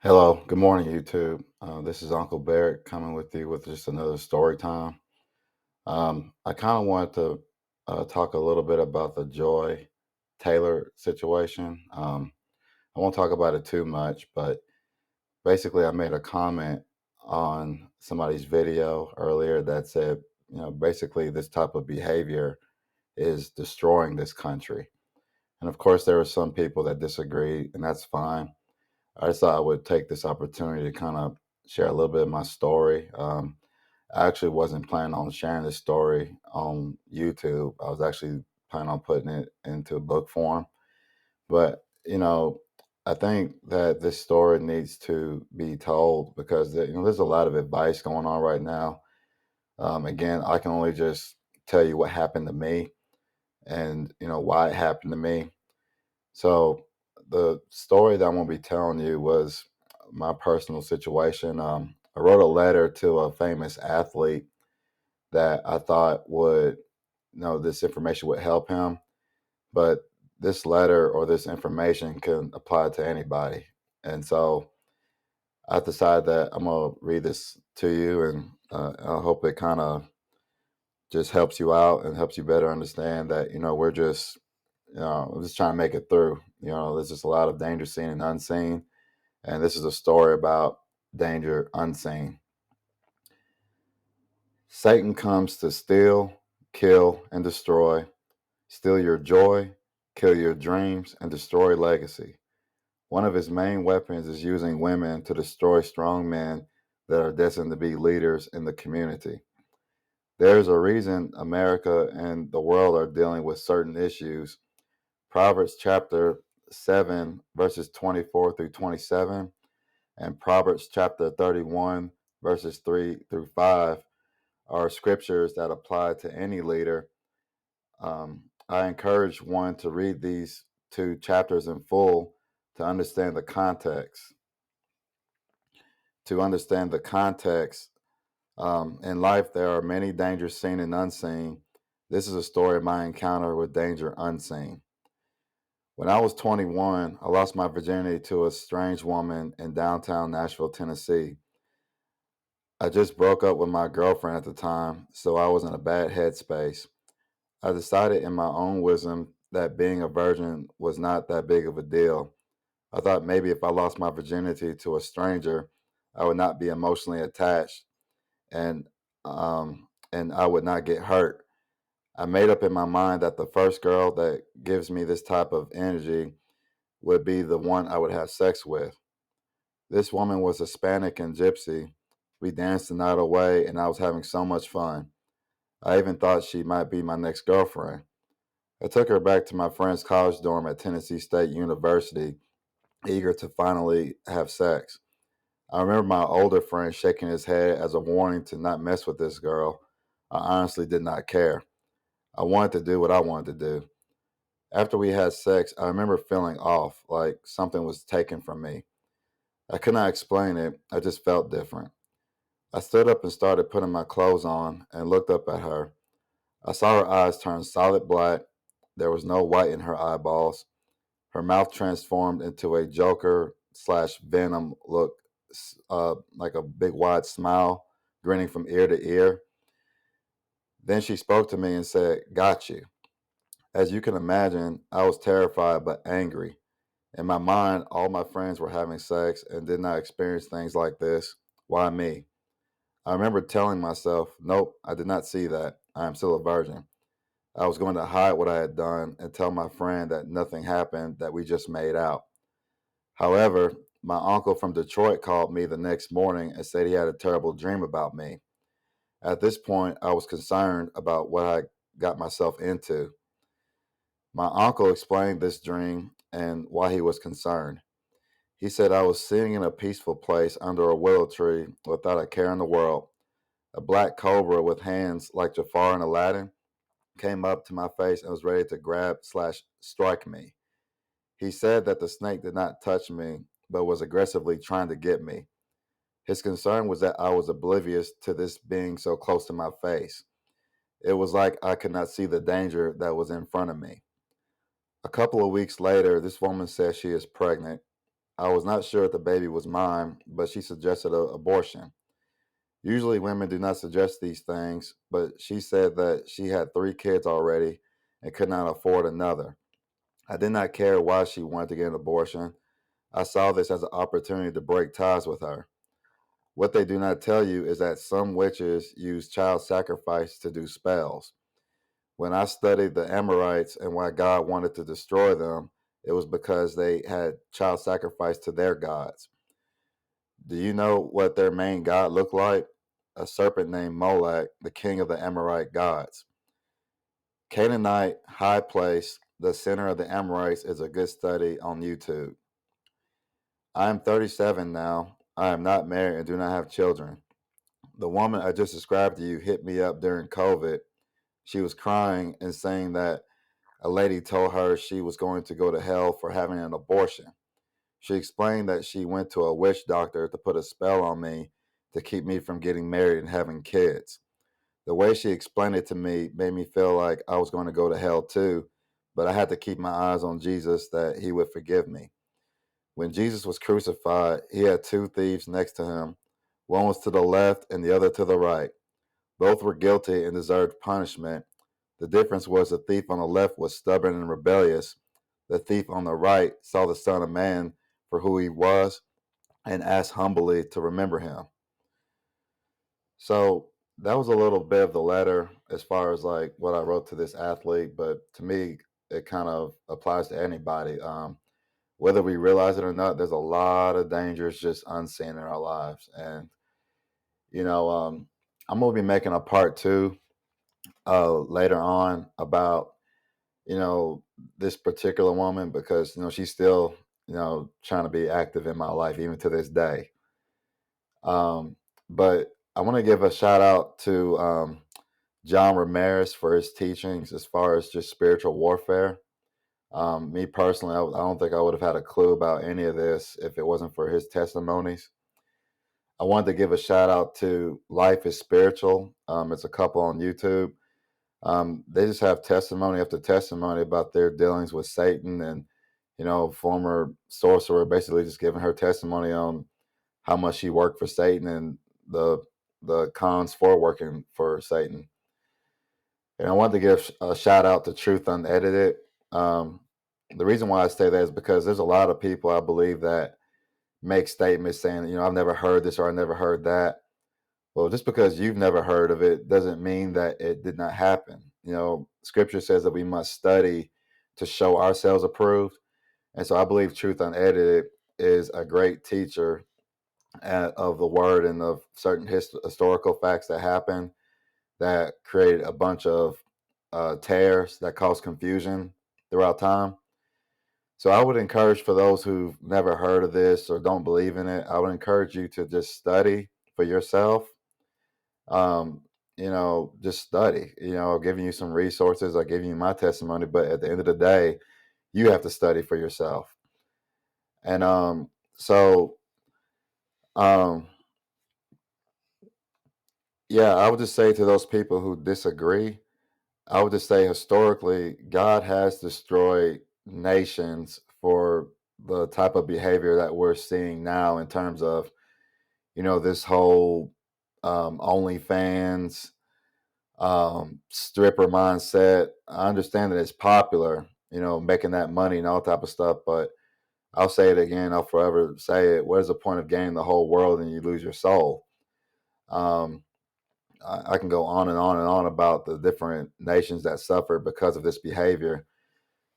Hello, good morning, YouTube. This is Uncle Barrett coming with you with just another story time. I kind of wanted to talk a little bit about the Joy Taylor situation. I won't talk about it too much, but basically, I made a comment on somebody's video earlier that said, basically, this type of behavior is destroying this country. And of course, there were some people that disagree, and that's fine. I just thought I would take this opportunity to kind of share a little bit of my story. I actually wasn't planning on sharing this story on YouTube. I was actually planning on putting it into book form. But, I think that this story needs to be told because there's a lot of advice going on right now. Again, I can only just tell you what happened to me and, why it happened to me. So the story that I'm going to be telling you was my personal situation. I wrote a letter to a famous athlete that I thought would, this information would help him. But this letter or this information can apply to anybody. And so I decided that I'm going to read this to you, and I hope it kind of just helps you out and helps you better understand that, we're just trying to make it through. There's just a lot of danger seen and unseen. And this is a story about danger unseen. Satan comes to steal, kill, and destroy, steal your joy, kill your dreams, and destroy legacy. One of his main weapons is using women to destroy strong men that are destined to be leaders in the community. There's a reason America and the world are dealing with certain issues. Proverbs chapter 7, verses 24 through 27, and Proverbs chapter 31, verses 3 through 5 are scriptures that apply to any leader. I encourage one to read these two chapters in full to understand the context. To understand the context, in life, there are many dangers seen and unseen. This is a story of my encounter with danger unseen. When I was 21, I lost my virginity to a strange woman in downtown Nashville, Tennessee. I just broke up with my girlfriend at the time, so I was in a bad headspace. I decided in my own wisdom that being a virgin was not that big of a deal. I thought maybe if I lost my virginity to a stranger, I would not be emotionally attached and and I would not get hurt. I made up in my mind that the first girl that gives me this type of energy would be the one I would have sex with. This woman was Hispanic and gypsy. We danced the night away and I was having so much fun. I even thought she might be my next girlfriend. I took her back to my friend's college dorm at Tennessee State University, eager to finally have sex. I remember my older friend shaking his head as a warning to not mess with this girl. I honestly did not care. I wanted to do what I wanted to do. After we had sex, I remember feeling off, like something was taken from me. I could not explain it, I just felt different. I stood up and started putting my clothes on and looked up at her. I saw her eyes turn solid black. There was no white in her eyeballs. Her mouth transformed into a Joker slash Venom look, like a big wide smile, grinning from ear to ear. Then she spoke to me and said, "Got you." As you can imagine, I was terrified but angry. In my mind, all my friends were having sex and did not experience things like this. Why me? I remember telling myself, nope, I did not see that. I am still a virgin. I was going to hide what I had done and tell my friend that nothing happened, that we just made out. However, my uncle from Detroit called me the next morning and said he had a terrible dream about me. At this point, I was concerned about what I got myself into. My uncle explained this dream and why he was concerned. He said I was sitting in a peaceful place under a willow tree without a care in the world. A black cobra with hands like Jafar and Aladdin came up to my face and was ready to grab slash strike me. He said that the snake did not touch me, but was aggressively trying to get me. His concern was that I was oblivious to this being so close to my face. It was like I could not see the danger that was in front of me. A couple of weeks later, this woman says she is pregnant. I was not sure if the baby was mine, but she suggested abortion. Usually, women do not suggest these things, but she said that she had 3 kids already and could not afford another. I did not care why she wanted to get an abortion. I saw this as an opportunity to break ties with her. What they do not tell you is that some witches use child sacrifice to do spells. When I studied the Amorites and why God wanted to destroy them, it was because they had child sacrifice to their gods. Do you know what their main god looked like? A serpent named Molech, the king of the Amorite gods. Canaanite high place, the center of the Amorites, is a good study on YouTube. I am 37 now. I am not married and do not have children. The woman I just described to you hit me up during COVID. She was crying and saying that a lady told her she was going to go to hell for having an abortion. She explained that she went to a witch doctor to put a spell on me to keep me from getting married and having kids. The way she explained it to me made me feel like I was going to go to hell too, but I had to keep my eyes on Jesus that he would forgive me. When Jesus was crucified, he had 2 thieves next to him. One was to the left and the other to the right. Both were guilty and deserved punishment. The difference was the thief on the left was stubborn and rebellious. The thief on the right saw the Son of Man for who he was and asked humbly to remember him. So that was a little bit of the letter as far as like what I wrote to this athlete, but to me, it kind of applies to anybody. Whether we realize it or not, there's a lot of dangers just unseen in our lives. And, you know, I'm going to be making a part 2 later on about, you know, this particular woman because, she's still, trying to be active in my life even to this day. But I want to give a shout out to John Ramirez for his teachings as far as just spiritual warfare. Me personally, I don't think I would have had a clue about any of this if it wasn't for his testimonies. I wanted to give a shout out to Life is Spiritual. It's a couple on YouTube. They just have testimony after testimony about their dealings with Satan and, former sorcerer basically just giving her testimony on how much she worked for Satan and the cons for working for Satan. And I wanted to give a shout out to Truth Unedited. Um, the reason why I say that is because there's a lot of people I believe that make statements saying, I've never heard this or I never heard that. Well, just because you've never heard of it doesn't mean that it did not happen. Scripture says that we must study to show ourselves approved. And so I believe Truth Unedited is a great teacher of the word and of certain historical facts that happened that created a bunch of tears that caused confusion throughout time. So I would encourage for those who've never heard of this or don't believe in it, I would encourage you to just study for yourself. Um, just study. I'll give you some resources. I'll give you my testimony, but at the end of the day, you have to study for yourself. And so um, yeah, I would just say to those people who disagree, I would just say historically, God has destroyed nations for the type of behavior that we're seeing now in terms of, this whole OnlyFans, stripper mindset. I understand that it's popular, making that money and all type of stuff, but I'll say it again, I'll forever say it. What is the point of gaining the whole world and you lose your soul? Um, I can go on and on and on about the different nations that suffer because of this behavior.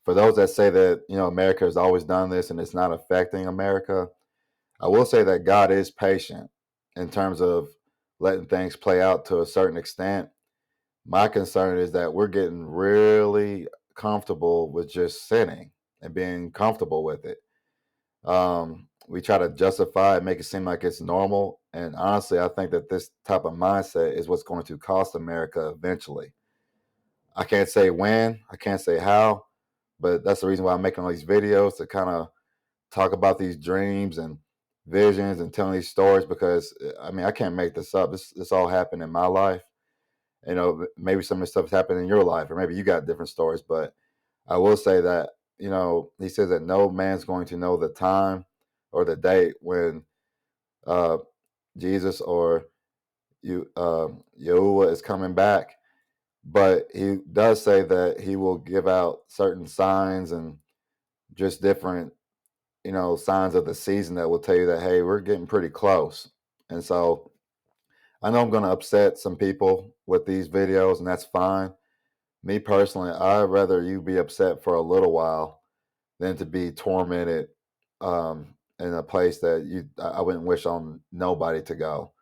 For those that say that, America has always done this and it's not affecting America, I will say that God is patient in terms of letting things play out to a certain extent. My concern is that we're getting really comfortable with just sinning and being comfortable with it. We try to justify it, make it seem like it's normal. And honestly, I think that this type of mindset is what's going to cost America eventually. I can't say when, I can't say how, but that's the reason why I'm making all these videos to kind of talk about these dreams and visions and telling these stories because I mean I can't make this up. This all happened in my life. Maybe some of this stuff has happened in your life, or maybe you got different stories. But I will say that he says that no man's going to know the time, or the date when uh, Jesus or Yahuwah is coming back. But he does say that he will give out certain signs and just different, signs of the season that will tell you that, hey, we're getting pretty close. And so I know I'm going to upset some people with these videos, and that's fine. Me personally, I'd rather you be upset for a little while than to be tormented in a place that I wouldn't wish on nobody to go.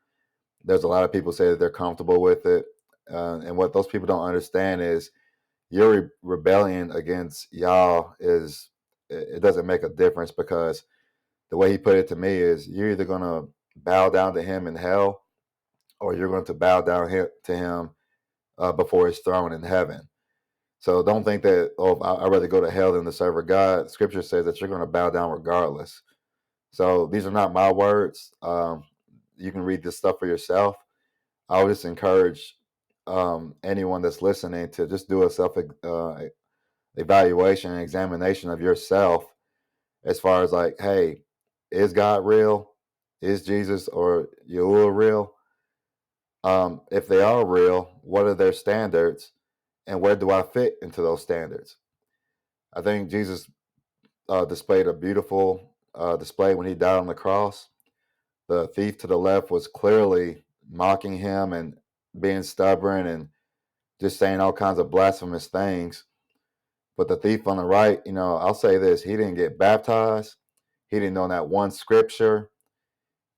There's a lot of people say that they're comfortable with it. And what those people don't understand is your rebellion against Yah it doesn't make a difference, because the way he put it to me is you're either going to bow down to him in hell, or you're going to bow down to him before his throne in heaven. So don't think that, oh, I'd rather go to hell than to serve a God. Scripture says that you're going to bow down regardless. So these are not my words. You can read this stuff for yourself. I would just encourage anyone that's listening to just do a self evaluation and examination of yourself, as far as like, hey, is God real? Is Jesus or Yahuwah real? If they are real, what are their standards, and where do I fit into those standards? I think Jesus displayed a beautiful display when he died on the cross. The thief to the left was clearly mocking him and being stubborn and just saying all kinds of blasphemous things. But the thief on the right, I'll say this: he didn't get baptized. He didn't know that one scripture.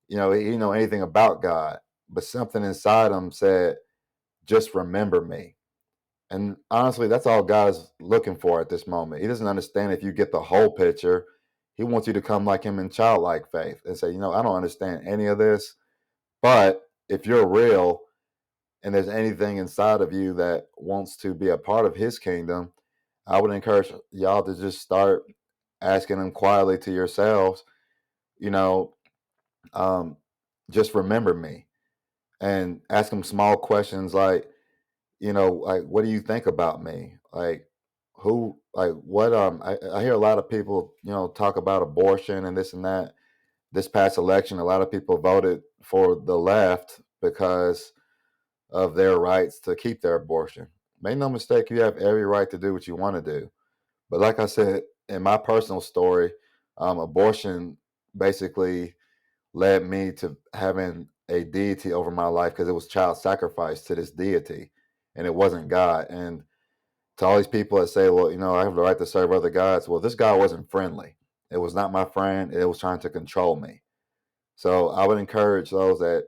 He didn't know anything about God. But something inside him said, "Just remember me." And honestly, that's all God's looking for at this moment. He doesn't understand if you get the whole picture. He wants you to come like him in childlike faith and say, I don't understand any of this. But if you're real and there's anything inside of you that wants to be a part of his kingdom, I would encourage y'all to just start asking him quietly to yourselves, you know, um, just remember me, and ask him small questions like, like, what do you think about me? Like, what, I hear a lot of people, talk about abortion and this and that. This past election, a lot of people voted for the left because of their rights to keep their abortion. Make no mistake, you have every right to do what you want to do. But like I said, in my personal story, abortion basically led me to having a deity over my life, because it was child sacrifice to this deity, and it wasn't God. And to all these people that say, well, I have the right to serve other gods, well, this God wasn't friendly. It was not my friend. It was trying to control me. So I would encourage those that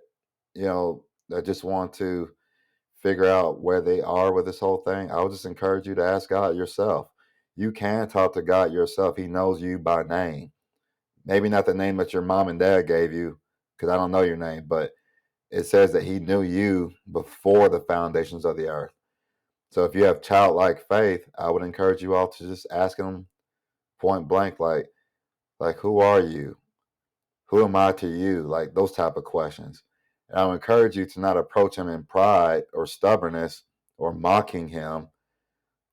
just want to figure out where they are with this whole thing. I would just encourage you to ask God yourself. You can talk to God yourself. He knows you by name. Maybe not the name that your mom and dad gave you, because I don't know your name, but it says that he knew you before the foundations of the earth. So if you have childlike faith, I would encourage you all to just ask him point blank, like, who are you? Who am I to you? Like those type of questions. And I would encourage you to not approach him in pride or stubbornness or mocking him.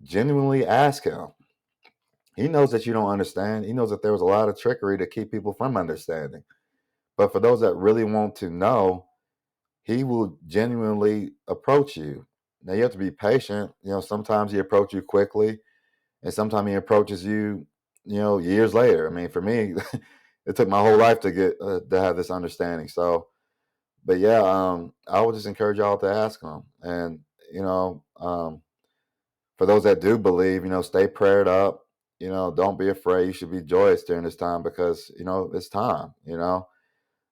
Genuinely ask him. He knows that you don't understand. He knows that there was a lot of trickery to keep people from understanding. But for those that really want to know, he will genuinely approach you. Now you have to be patient. Sometimes he approaches you quickly, and sometimes he approaches you, years later. I mean, for me, it took my whole life to get to have this understanding. So, but yeah, I would just encourage y'all to ask him. And for those that do believe, stay prayed up. Don't be afraid. You should be joyous during this time, because it's time.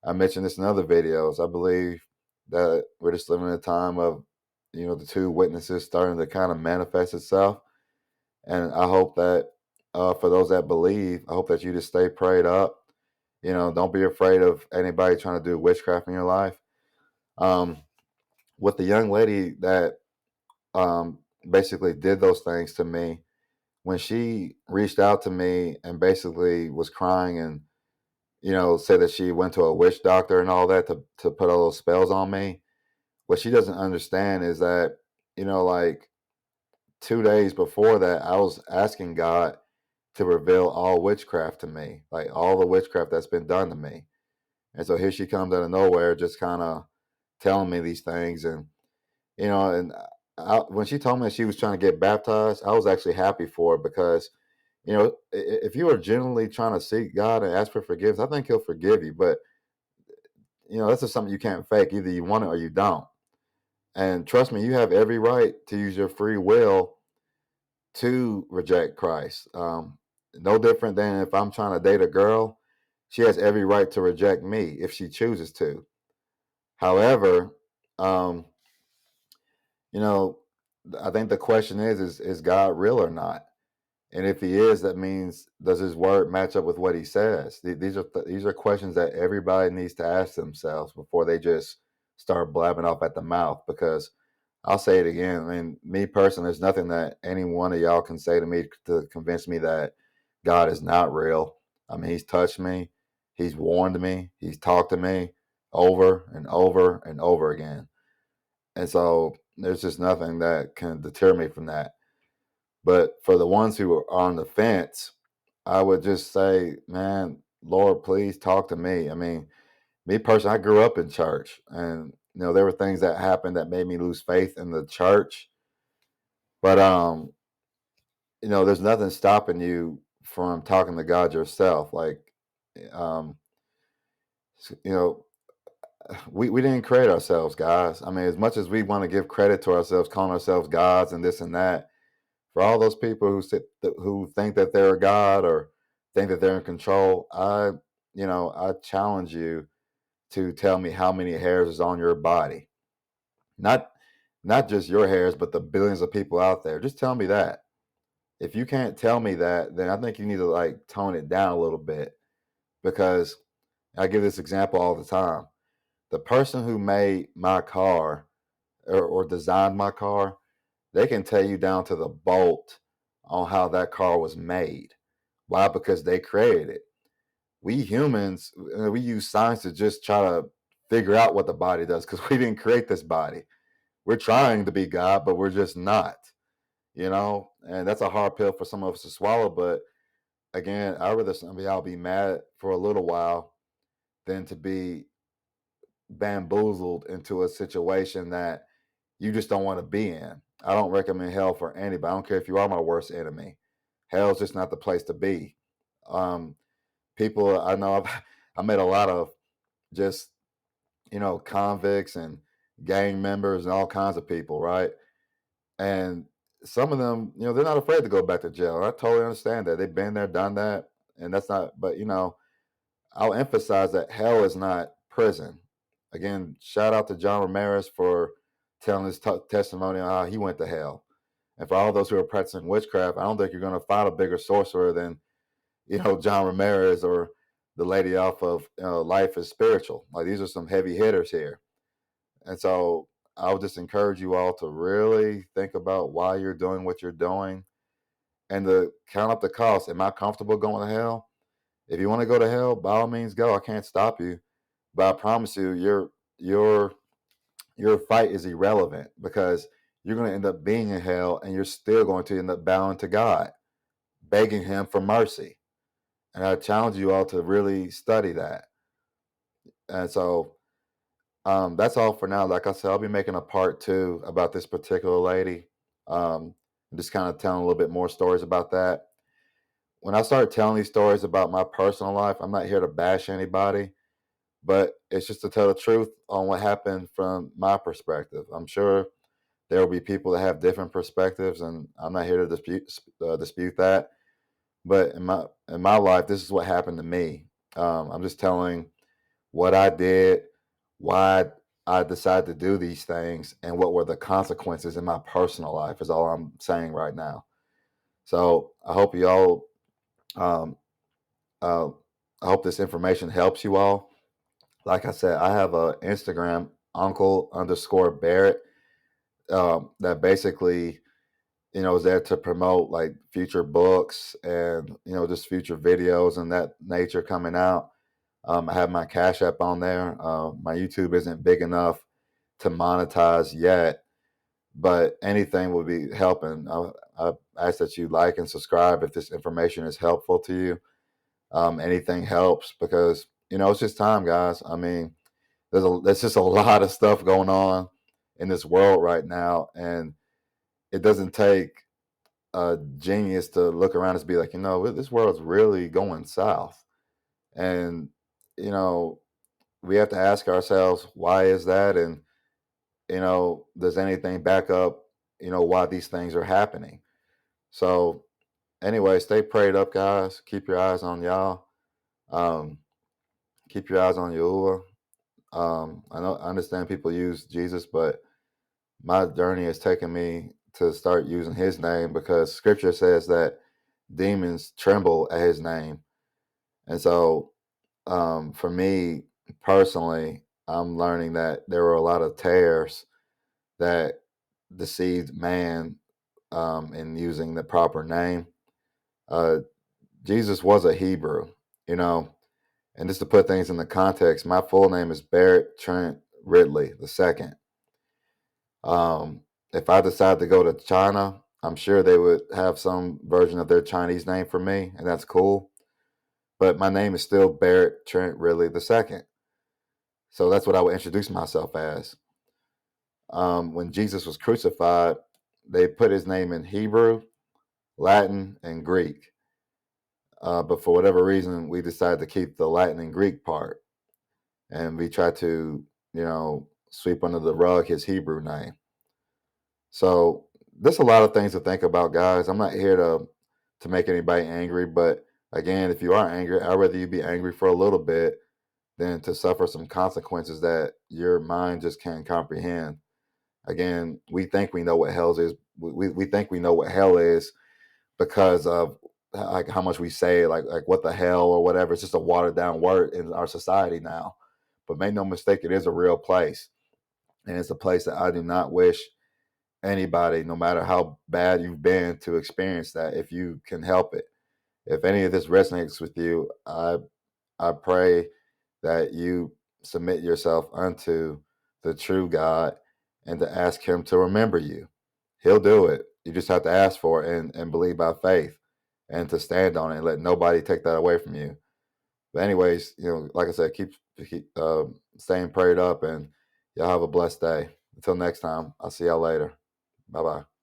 I mentioned this in other videos. I believe that we're just living in a time of, the two witnesses starting to kind of manifest itself. And I hope that for those that believe, I hope that you just stay prayed up. Don't be afraid of anybody trying to do witchcraft in your life. Um, with the young lady that basically did those things to me, when she reached out to me and basically was crying and said that she went to a witch doctor and all that to put all those spells on me. What she doesn't understand is that, like 2 days before that, I was asking God to reveal all witchcraft to me, like all the witchcraft that's been done to me. And so here she comes out of nowhere, just kind of telling me these things. And, and when she told me that she was trying to get baptized, I was actually happy for her because, if you are genuinely trying to seek God and ask for forgiveness, I think He'll forgive you. But, that's just something you can't fake. Either you want it or you don't. And trust me, you have every right to use your free will to reject Christ. No different than if I'm trying to date a girl, she has every right to reject me if she chooses to. However, um, you know, I think the question is God real or not? And if He is, that means does His word match up with what He says? These are questions that everybody needs to ask themselves before they just start blabbing off at the mouth. Because I'll say it again. I mean, me personally, there's nothing that any one of y'all can say to me to convince me that God is not real. I mean, He's touched me, He's warned me, He's talked to me over and over and over again. And so there's just nothing that can deter me from that. But for the ones who are on the fence, I would just say, man, Lord, please talk to me. I mean, me personally, I grew up in church, and there were things that happened that made me lose faith in the church. But there's nothing stopping you from talking to God yourself. Like, um, you know, we didn't create ourselves, guys. I mean, as much as we want to give credit to ourselves, calling ourselves gods and this and that, for all those people who think that they're a god or think that they're in control, I challenge you to tell me how many hairs is on your body. Not not just your hairs, but the billions of people out there. Just tell me that. If you can't tell me that, then I think you need to like tone it down a little bit, because I give this example all the time. The person who made my car or designed my car, they can tell you down to the bolt on how that car was made. Why? Because they created it. We humans, we use science to just try to figure out what the body does because we didn't create this body. We're trying to be God, but we're just not, and that's a hard pill for some of us to swallow. But again, I'd rather I'll be mad for a little while than to be bamboozled into a situation that you just don't want to be in. I don't recommend hell for anybody. I don't care if you are my worst enemy. Hell's just not the place to be. Um, People I know, I met a lot of just convicts and gang members and all kinds of people, right? And some of them, they're not afraid to go back to jail. I totally understand that. They've been there, done that, and that's not. But I'll emphasize that hell is not prison. Again, shout out to John Ramirez for telling his testimony on how he went to hell. And for all those who are practicing witchcraft, I don't think you're going to find a bigger sorcerer than John Ramirez or the lady off of Life is Spiritual. Like, these are some heavy hitters here. And so I would just encourage you all to really think about why you're doing what you're doing and to count up the cost. Am I comfortable going to hell? If you want to go to hell, by all means go. I can't stop you. But I promise you, your fight is irrelevant, because you're going to end up being in hell and you're still going to end up bowing to God, begging Him for mercy. And I challenge you all to really study that. And so that's all for now. Like I said, I'll be making a part 2 about this particular lady. Just kind of telling a little bit more stories about that. When I start telling these stories about my personal life, I'm not here to bash anybody, but it's just to tell the truth on what happened from my perspective. I'm sure there will be people that have different perspectives, and I'm not here to dispute that. But in my life, this is what happened to me. I'm just telling what I did, why I decided to do these things, and what were the consequences in my personal life, is all I'm saying right now. So I hope you all, um, uh, I hope this information helps you all. Like I said, I have a Instagram, uncle_Barrett, that basically, is there to promote like future books and, just future videos and that nature coming out. I have my Cash App on there. My YouTube isn't big enough to monetize yet, but anything will be helping. I ask that you like and subscribe if this information is helpful to you. Anything helps because it's just time, guys. I mean, there's just a lot of stuff going on in this world right now, and it doesn't take a genius to look around and be like, this world's really going south, and you know, we have to ask ourselves, why is that, and does anything back up, why these things are happening? So, anyway, stay prayed up, guys. Keep your eyes on y'all. Um, keep your eyes on Yahuwah. I understand people use Jesus, but my journey has taken me to start using his name because scripture says that demons tremble at his name. And so, for me personally, I'm learning that there were a lot of tares that deceived man in using the proper name. Uh, Jesus was a Hebrew, you know, and just to put things in the context, my full name is Barrett Trent Ridley the second. If I decide to go to China, I'm sure they would have some version of their Chinese name for me, and that's cool. But my name is still Barrett Trent Ridley the second. So that's what I would introduce myself as. When Jesus was crucified, they put his name in Hebrew, Latin, and Greek. But for whatever reason, we decided to keep the Latin and Greek part. And we tried to, sweep under the rug his Hebrew name. So there's a lot of things to think about, guys. I'm not here to make anybody angry, but again, if you are angry, I'd rather you be angry for a little bit than to suffer some consequences that your mind just can't comprehend. Again, we think we know what hell is. We think we know what hell is because of like how much we say it, like what the hell or whatever. It's just a watered down word in our society now. But make no mistake, it is a real place, and it's a place that I do not wish anybody, no matter how bad you've been, to experience that if you can help it. If any of this resonates with you, I pray that you submit yourself unto the true God and to ask him to remember you. He'll do it. You just have to ask for it and believe by faith and to stand on it and let nobody take that away from you. But anyways, like I said, keep staying prayed up, and y'all have a blessed day. Until next time, I'll see y'all later. Bye bye.